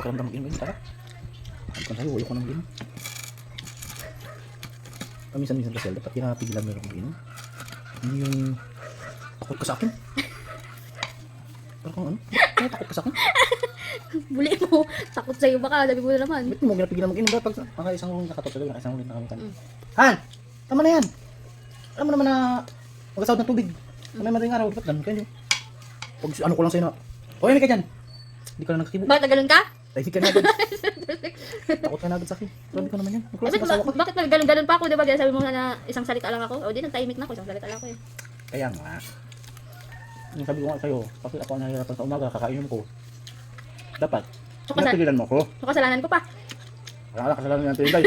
pakiramdam mag-inom. Tara. Sabi ko sa'yo, ayoko nang mag-inom. Minsan-minsan kasi, dapat pinapigilan mo yung mag-inom. Ano yung takot ka sa akin? Parang kung ano? Ano takot ka sa akin? Buli mo. Takot sa'yo baka. Sabi mo na naman. Ba't mo pinapigilan mag-inom? Dapat pag isang ulit nakatot ka, isang ulit nakamitan. Han! Tama na yan! Alam mo naman na mag-asawad ng tubig. May madaling araw, dapat ganun kayo. Pag ano ko lang sa'yo na, o yan ka dyan! Hindi ka na nagkakibo. Bakit na ganun ka? Tahimik ka na agad. Takot ka na agad sa akin. Sabi ko naman yan. Bakit ganun pa ako? Diba sabi mo na isang salita lang ako? O di, nagtahimik na ako. Isang salita lang ako eh. Kaya nga. Yung sabi ko nga sa'yo, kasi ako ang nahihirapan sa umaga, kakainom ko. Dapat. So, Napigilan mo ko. So kasalanan ko pa. Wala ka kasalanan ng tinday.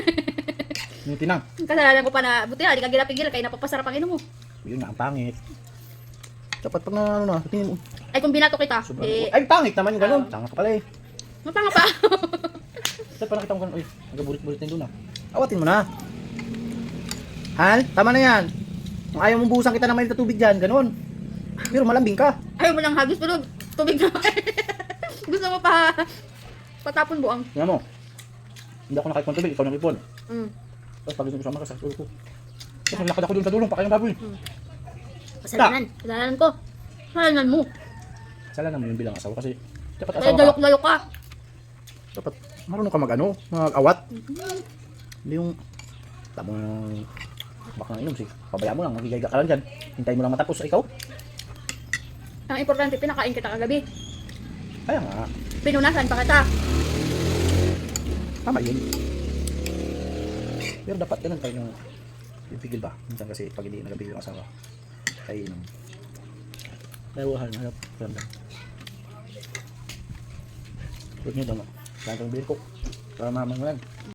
Yung tinang. Kasalanan ko pa na, buti na, di ka ginapigil, kaya napapasarap ang inom mo. Yun nga, ang pangit. Dapat pag na, ano na, tingin mo. Ay, kung binato kita, Sobrang eh, ay, pangit naman yung gano'n. Tanga ka pala eh. mapanga pa. Dapat pa nakita mo gano'n, uy, nagaburit-burit na yun doon ah. Awatin mo na. Han, tama na yan. Kung ayaw mong buhusan kita ng mainit na tubig dyan, gano'n. Pero malambing ka. Ayaw mo lang hagis, pero tubig na. Gusto mo pa patapon buang. Tingnan mo. Hindi ako nakipon tubig, ikaw nakipon. Tapos pag ko sama ka sa ulo ko. Tapos lakad ako doon sa dulong, pakain ng baboy. Kasalanan ko. Kasalanan mo. Sala naman yung bilang asawa kasi dapat Kaya asawa ka. dayok-dayok ka. Dapat marunong ka mag-ano, mag-awat. Hindi yung tamo ng baka nang inom si. Pabayaan mo lang, magigayga ka lang dyan. Hintayin mo lang matapos, ikaw. Ang importante, pinakain kita kagabi. Kaya nga, Pinunasan pa kita. tama yun. Pero dapat ganun tayo ng pipigil ba? Minsan kasi pag hindi nagabi yung asawa, ay inom. Nawahan, hanap, ramdam. Huwag nyo daw, no? Saan itong beer ko? Para mamang lang.